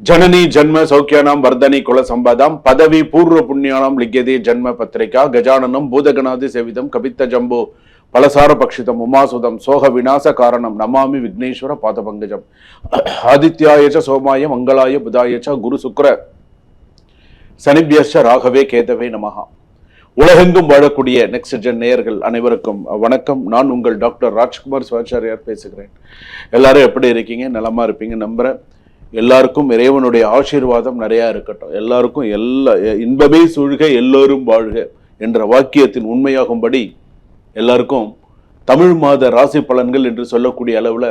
जननी जन्म सौख्यानां वर्धनी कुल संपदां पदवी पूर्व पुण्यानां लिख्यते जन्म पत्रिका गजाननं भूतगणादि सेवितं कवित्त जम्बो पलसार पक्षितम उमासुदम सोह विनाश कारणम नमामि विघ्नेश्वर पादपंकजम आदित्याय च सोमाय मंगलाय बुधाय च गुरु शुक्र சனிபியஸ்ச ராகவே கேதவே நமஹா. உலகெங்கும் வாழக்கூடிய நெக்ஸ்ட் ஜென் நேயர்கள் அனைவருக்கும் வணக்கம். நான் உங்கள் டாக்டர் ராஜ்குமார் சிவாச்சாரியார் பேசுகிறேன். எல்லாரும் எப்படி இருக்கீங்க? நலமா இருப்பீங்க நம்புறேன். எல்லாருக்கும் இறைவனுடைய ஆசீர்வாதம் நிறைய இருக்கட்டும். எல்லாருக்கும் இன்பமே சூழ்க எல்லோரும் வாழ்க என்ற வாக்கியத்தின் உண்மையாகும்படி எல்லாருக்கும் தமிழ் மாத ராசி பலன்கள் என்று சொல்லக்கூடிய அளவில்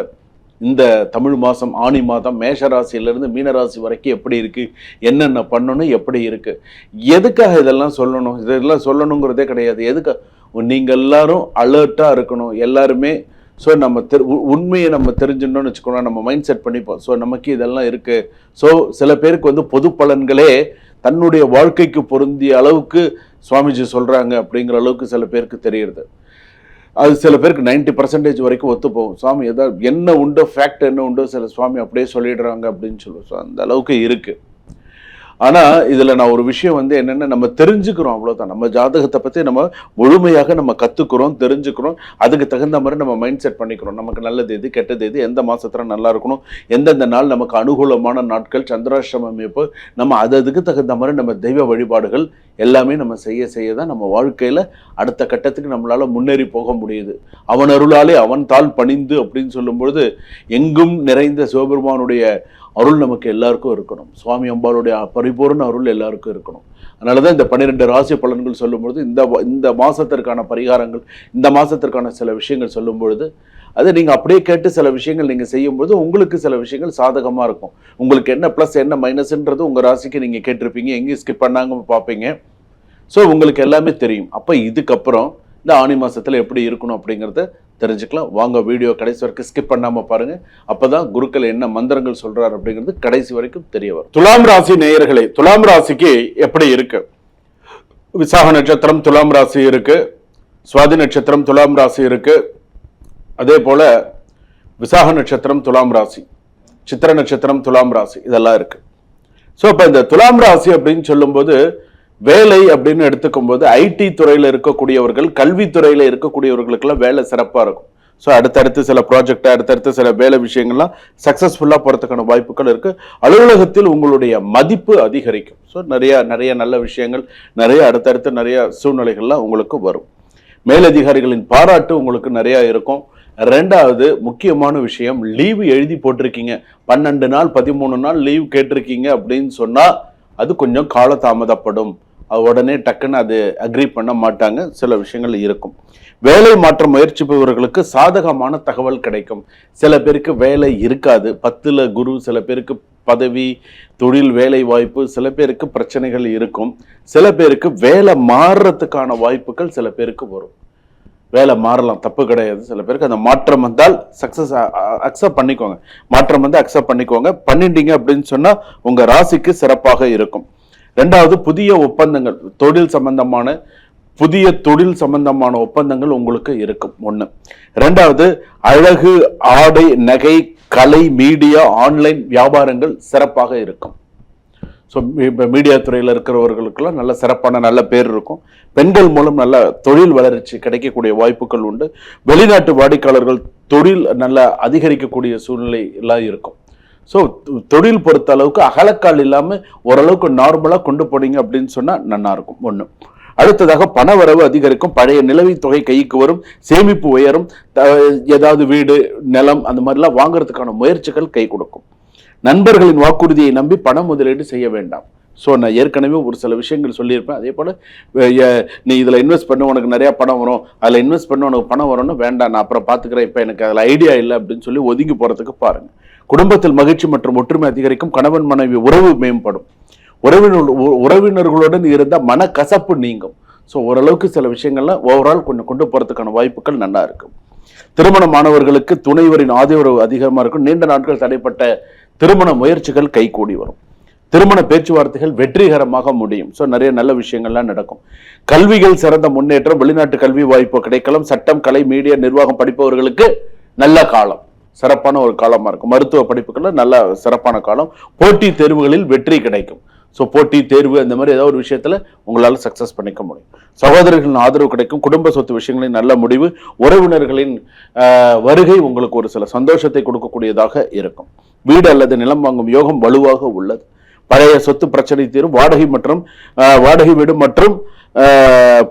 இந்த தமிழ் மாதம் ஆணி மாதம் மேஷ ராசியிலிருந்து மீனராசி வரைக்கும் எப்படி இருக்குது, என்னென்ன பண்ணணும், எப்படி இருக்குது, எதுக்காக இதெல்லாம் சொல்லணும், இதெல்லாம் சொல்லணுங்கிறதே கிடையாது. எதுக்காக நீங்கள் எல்லாரும் அலர்ட்டாக இருக்கணும். எல்லாருமே ஸோ நம்ம உண்மையை நம்ம தெரிஞ்சுட்டோம்னு வச்சுக்கோங்க, நம்ம மைண்ட் செட் பண்ணிப்போம். ஸோ நமக்கு இதெல்லாம் இருக்குது. ஸோ சில பேருக்கு பொது பலன்களே தன்னுடைய வாழ்க்கைக்கு பொருந்திய அளவுக்கு சுவாமிஜி சொல்கிறாங்க அப்படிங்கிற அளவுக்கு சில பேருக்கு தெரியுது. அது சில பேருக்கு 90% வரைக்கும் ஒத்து போகும். சுவாமி ஏதாவது என்ன உண்டோ, ஃபேக்ட் என்ன உண்டோ சில சுவாமி அப்படியே சொல்லிடுறாங்க அப்படின்னு சொல்லுவோம். ஸோ அந்த அளவுக்கு இருக்குது. ஆனால் இதில் நான் ஒரு விஷயம் என்னென்னா, நம்ம தெரிஞ்சுக்கிறோம், அவ்வளோதான். நம்ம ஜாதகத்தை பற்றி நம்ம முழுமையாக நம்ம கற்றுக்குறோம், தெரிஞ்சுக்கிறோம். அதுக்கு தகுந்த மாதிரி நம்ம மைண்ட் செட் பண்ணிக்கிறோம். நமக்கு நல்லது எது, கெட்டது எது, எந்த மாதத்தில் நல்லா இருக்கணும், எந்தெந்த நாள் நமக்கு அனுகூலமான நாட்கள், சந்திராஷ்டிரம அமைப்பு, நம்ம அதுக்கு தகுந்த மாதிரி நம்ம தெய்வ வழிபாடுகள் எல்லாமே நம்ம செய்ய தான் நம்ம வாழ்க்கையில் அடுத்த கட்டத்துக்கு நம்மளால் முன்னேறி போக முடியுது. அவன் அருளாலே அவன் தாள் பணிந்து அப்படின்னு சொல்லும்பொழுது எங்கும் நிறைந்த சிவபெருமானுடைய அருள் நமக்கு எல்லாருக்கும் இருக்கணும். சுவாமி அம்பாளுடைய பரிபூர்ண அருள் எல்லாருக்கும் இருக்கணும். அதனால தான் இந்த 12 ராசி பலன்கள் சொல்லும்பொழுது இந்த மாதத்திற்கான பரிகாரங்கள், இந்த மாதத்திற்கான சில விஷயங்கள் சொல்லும்பொழுது அதை நீங்கள் அப்படியே கேட்டு சில விஷயங்கள் நீங்கள் செய்யும்போது உங்களுக்கு சில விஷயங்கள் சாதகமாக இருக்கும். உங்களுக்கு என்ன ப்ளஸ் என்ன மைனஸ்ன்றது உங்கள் ராசிக்கு நீங்கள் கேட்டிருப்பீங்க, எங்கேயும் ஸ்கிப் பண்ணாங்க பார்ப்பீங்க. ஸோ உங்களுக்கு எல்லாமே தெரியும். அப்போ இதுக்கப்புறம் இந்த ஆணி மாதத்தில் எப்படி இருக்கணும் அப்படிங்கிறத தெரிஞ்சுக்கலாம். வாங்க வீடியோ கடைசி வரைக்கும் ஸ்கிப் பண்ணாமல் பாருங்கள். அப்போ தான் குருக்கள் என்ன மந்திரங்கள் சொல்கிறார் அப்படிங்கிறது கடைசி வரைக்கும் தெரிய வரும். துலாம் ராசி நேயர்களே, துலாம் ராசிக்கு எப்படி இருக்கு? விசாக நட்சத்திரம் துலாம் ராசி இருக்கு, சுவாதி நட்சத்திரம் துலாம் ராசி இருக்கு, அதே போல் விசாக நட்சத்திரம் துலாம் ராசி, சித்திர நட்சத்திரம் துலாம் ராசி, இதெல்லாம் இருக்கு. ஸோ இப்போ இந்த துலாம் ராசி அப்படின்னு சொல்லும்போது வேலை அப்படின்னு எடுத்துக்கும் போது ஐடி துறையில் இருக்கக்கூடியவர்கள், கல்வித்துறையில் இருக்கக்கூடியவர்களுக்கெல்லாம் வேலை சிறப்பாக இருக்கும். ஸோ அடுத்தடுத்து சில ப்ராஜெக்ட், அடுத்தடுத்து சில வேலை விஷயங்கள்லாம் சக்ஸஸ்ஃபுல்லாக போகிறதுக்கான வாய்ப்புகள் இருக்குது. அலுவலகத்தில் உங்களுடைய மதிப்பு அதிகரிக்கும். ஸோ நிறைய நல்ல விஷயங்கள், அடுத்தடுத்து நிறைய சூழ்நிலைகள்லாம் உங்களுக்கு வரும். மேலதிகாரிகளின் பாராட்டு உங்களுக்கு நிறையா இருக்கும். ரெண்டாவது முக்கியமான விஷயம், லீவு எழுதி போட்டிருக்கீங்க, 12 நாள் 13 நாள் லீவ் கேட்டிருக்கீங்க அப்படின்னு சொன்னால் அது கொஞ்சம் காலதாமதப்படும். உடனே டக்குன்னு அது அக்ரி பண்ண மாட்டாங்க. சில விஷயங்கள் இருக்கும். வேலை மாற்ற முயற்சிப்பவர்களுக்கு சாதகமான தகவல் கிடைக்கும். சில பேருக்கு வேலை இருக்காது, 10ல் குரு, சில பேருக்கு பதவி, தொழில், வேலை வாய்ப்பு, சில பேருக்கு பிரச்சனைகள் இருக்கும். சில பேருக்கு வேலை மாறுறதுக்கான வாய்ப்புகள் சில பேருக்கு வரும். வேலை மாறலாம், தப்பு கிடையாது. சில பேருக்கு அந்த மாற்றம் வந்தால் சக்ஸஸ் அக்செப்ட் பண்ணிக்கோங்க. மாற்றம் வந்து அக்செப்ட் பண்ணிக்கோங்க. பண்ணிட்டீங்க அப்படின்னு சொன்னால் உங்கள் ராசிக்கு சிறப்பாக இருக்கும். ரெண்டாவது, புதிய ஒப்பந்தங்கள், புதிய தொழில் சம்பந்தமான ஒப்பந்தங்கள் உங்களுக்கு இருக்கும். ஒன்று. ரெண்டாவது, அழகு, ஆடை, நகை, கலை, மீடியா, ஆன்லைன் வியாபாரங்கள் சிறப்பாக இருக்கும். ஸோ இப்போ மீடியா துறையில் இருக்கிறவர்களுக்கெல்லாம் நல்ல சிறப்பான நல்ல பேர் இருக்கும். பெண்கள் மூலம் நல்ல தொழில் வளர்ச்சி கிடைக்கக்கூடிய வாய்ப்புகள் உண்டு. வெளிநாட்டு வாடிக்கையாளர்கள் தொழில் நல்லா அதிகரிக்கக்கூடிய சூழ்நிலை எல்லாம் இருக்கும். ஸோ தொழில் பொறுத்த அளவுக்கு அகலக்கால் இல்லாமல் ஓரளவுக்கு நார்மலாக கொண்டு போனீங்க அப்படின்னு சொன்னால் நல்லா இருக்கும். ஒன்று. அடுத்ததாக பணவரவு அதிகரிக்கும். பழைய நிலுவைத் தொகை கைக்கு வரும். சேமிப்பு உயரும். ஏதாவது வீடு, நிலம் அந்த மாதிரிலாம் வாங்குறதுக்கான முயற்சிகள் கை கொடுக்கும். நண்பர்களின் வாக்குறுதியை நம்பி பண முதலீடு செய்ய வேண்டாம். ஸோ நான் ஏற்கனவே ஒரு சில விஷயங்கள் சொல்லியிருப்பேன். அதே போல் நீ இதில் இன்வெஸ்ட் பண்ண உனக்கு நிறையா பணம் வரும், அதில் இன்வெஸ்ட் பண்ண உனக்கு பணம் வரும்னு வேண்டாம், நான் அப்புறம் பார்த்துக்கிறேன், இப்போ எனக்கு அதில் ஐடியா இல்லை அப்படின்னு சொல்லி ஒதுங்கி போகிறதுக்கு பாருங்கள். குடும்பத்தில் மகிழ்ச்சி மற்றும் ஒற்றுமை அதிகரிக்கும். கணவன் மனைவி உறவு மேம்படும். உறவினர்களுடன் இருந்த மனக்கசப்பு நீங்கும். ஸோ ஓரளவுக்கு சில விஷயங்கள்லாம் ஓவரால் கொஞ்சம் கொண்டு போகிறதுக்கான வாய்ப்புகள் நல்லா இருக்கும். திருமணமானவர்களுக்கு துணைவரின் ஆதரவு அதிகமாக இருக்கும். நீண்ட நாட்கள் தடைப்பட்ட திருமண முயற்சிகள் கைகூடி வரும். திருமண பேச்சுவார்த்தைகள் வெற்றிகரமாக முடியும். ஸோ நிறைய நல்ல விஷயங்கள்லாம் நடக்கும். கல்விகள் சிறந்த முன்னேற்றம். வெளிநாட்டு கல்வி வாய்ப்பு கிடைக்கலாம். சட்டம், கலை, மீடியா, நிர்வாகம் படிப்பவர்களுக்கு நல்ல காலம். சிறப்பான ஒரு காலமா இருக்கும். மருத்துவ படிப்புகள்ல நல்ல சிறப்பான காலம். போட்டி தேர்வுகளில் வெற்றி கிடைக்கும். ஸோ போட்டி தேர்வு அந்த மாதிரி ஏதாவது ஒரு விஷயத்துல உங்களால சக்சஸ் பண்ணிக்க முடியும். சகோதரர்களின் ஆதரவு கிடைக்கும். குடும்ப சொத்து விஷயங்களின் நல்ல முடிவு. உறவினர்களின் வருகை உங்களுக்கு ஒரு சில சந்தோஷத்தை கொடுக்கக்கூடியதாக இருக்கும். வீடு அல்லது நிலம் வாங்கும் யோகம் வலுவாக உள்ளது. பழைய சொத்து பிரச்சனை தீரும். வாடகை வீடு மற்றும்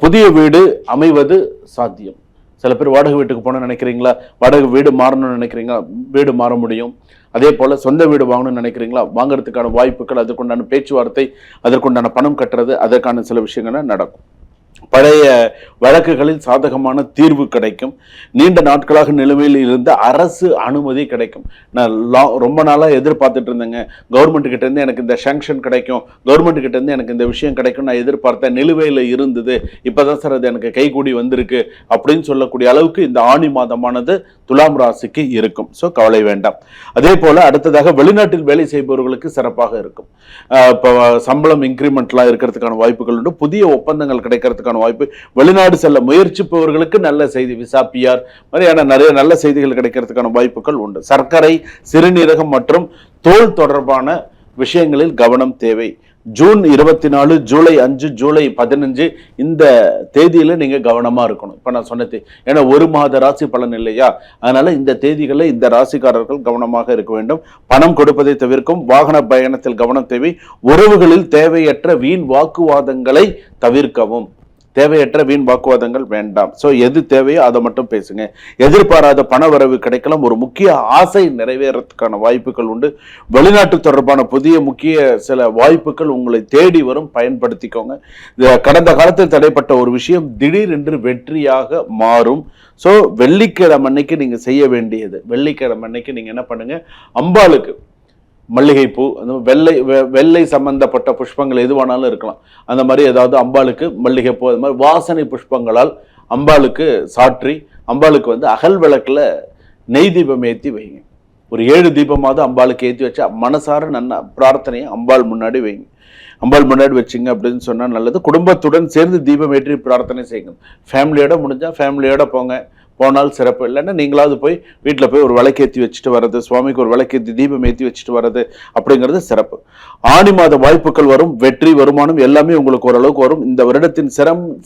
புதிய வீடு அமைவது சாத்தியம். சில பேர் வாடகை வீட்டுக்கு போகணும்னு நினைக்கிறீங்களா? வாடகை வீடு மாறணும்னு நினைக்கிறீங்களா? வீடு மாற முடியும். அதே போல சொந்த வீடு வாங்கணும்னு நினைக்கிறீங்களா? வாங்குறதுக்கான வாய்ப்புகள், அதற்குண்டான பேச்சுவார்த்தை, அதற்குண்டான பணம் கட்டுறது, அதற்கான சில விஷயங்கள் நடக்கும். பழைய வழக்குகளில் சாதகமான தீர்வு கிடைக்கும். நீண்ட நாட்களாக நிலுவையில் இருந்த அரசு அனுமதி கிடைக்கும். நான் ரொம்ப நாளா எதிர்பார்த்துட்டு இருந்தேங்க, கவர்மெண்ட் கிட்ட இருந்து எனக்கு இந்த சாங்ஷன் கிடைக்கும், கவர்மெண்ட் கிட்ட இருந்து எனக்கு இந்த விஷயம் கிடைக்கும், நான் எதிர்பார்த்தேன், நிலுவையில் இருந்தது, இப்பதான் சார் அது எனக்கு கைகூடி வந்திருக்கு அப்படின்னு சொல்லக்கூடிய அளவுக்கு இந்த ஆணி மாதமானது துலாம் ராசிக்கு இருக்கும். ஸோ கவலை வேண்டாம். அதே போல அடுத்ததாக வெளிநாட்டில் வேலை செய்பவர்களுக்கு சிறப்பாக இருக்கும். இப்போ சம்பளம் இன்க்ரிமெண்ட்லாம் இருக்கிறதுக்கான வாய்ப்புகள் உண்டு. புதிய ஒப்பந்தங்கள் கிடைக்கிறதுக்கான வாய்ப்பு. வெளிநாடு செல்ல முயற்சிப்பவர்களுக்கு நல்ல செய்தி, விசா, பிஆர் மாதிரியான நிறைய நல்ல செய்திகள் கிடைக்கிறதுக்கான வாய்ப்புகள் உண்டு. சர்க்கரை, சிறுநீரகம் மற்றும் தோல் தொடர்பான விஷயங்களில் கவனம் தேவை. ஜூன் 24, ஜூலை 5, ஜூலை 15 இந்த தேதியில நீங்க கவனமா இருக்கணும். இப்ப நான் சொன்னது ஏன்னா ஒரு மாத ராசி பலன் இல்லையா, அதனால இந்த தேதிகளில் இந்த ராசிக்காரர்கள் கவனமாக இருக்க வேண்டும். பணம் கொடுப்பதை தவிர்க்கும். வாகன பயணத்தில் கவனம் தேவை. உறவுகளில் தேவையற்ற வீண் வாக்குவாதங்களை தவிர்க்கவும். தேவையற்ற வீண் வாக்குவாதங்கள் வேண்டாம். ஸோ எது தேவையோ அதை மட்டும் பேசுங்க. எதிர்பாராத பண வரவு கிடைக்கலாம். ஒரு முக்கிய ஆசை நிறைவேறதுக்கான வாய்ப்புகள் உண்டு. வெளிநாட்டு தொடர்பான புதிய முக்கிய சில வாய்ப்புகள் உங்களை தேடி வரும், பயன்படுத்திக்கோங்க. கடந்த காலத்தில் தடைப்பட்ட ஒரு விஷயம் திடீரென்று வெற்றியாக மாறும். ஸோ வெள்ளிக்கிழமை அன்னைக்கு நீங்க செய்ய வேண்டியது, வெள்ளிக்கிழமை அன்னைக்கு நீங்க என்ன பண்ணுங்க, அம்பாளுக்கு மல்லிகைப்பூ, அந்த வெள்ளை சம்பந்தப்பட்ட புஷ்பங்கள் எதுவானாலும் இருக்கலாம், அந்த மாதிரி ஏதாவது அம்பாளுக்கு மல்லிகைப்பூ, அது மாதிரி வாசனை புஷ்பங்களால் அம்பாளுக்கு சாற்றி அம்பாளுக்கு அகல் விளக்குல நெய் தீபம் ஏற்றி வைங்க. ஒரு 7 தீபமாவது அம்பாளுக்கு ஏற்றி வச்சா மனசார நல்ல பிரார்த்தனையை அம்பாள் முன்னாடி வைங்க. அம்பாள் முன்னாடி வச்சிங்க அப்படின்னு சொன்னா நல்லது. குடும்பத்துடன் சேர்ந்து தீபம் ஏற்றி பிரார்த்தனை செய்யுங்க. ஃபேமிலியோட முடிஞ்சா ஃபேமிலியோட போனால் சிறப்பு. இல்லைன்னா நீங்களாவது போய் வீட்டில் போய் ஒரு விளக்கேற்றி வச்சுட்டு வர்றது, சுவாமிக்கு ஒரு விளக்கேற்றி தீபம் ஏற்றி வச்சுட்டு வர்றது அப்படிங்கிறது சிறப்பு. ஆணி மாத வாய்ப்புகள் வரும். வெற்றி, வருமானம் எல்லாமே உங்களுக்கு ஓரளவுக்கு வரும். இந்த வருடத்தின்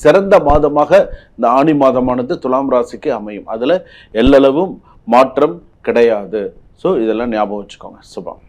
சிறந்த மாதமாக இந்த ஆணி மாதமானது துலாம் ராசிக்கு அமையும். அதுல எல்லளவும் மாற்றம் கிடையாது. ஸோ இதெல்லாம் ஞாபகம் வச்சுக்கோங்க. சுபம்.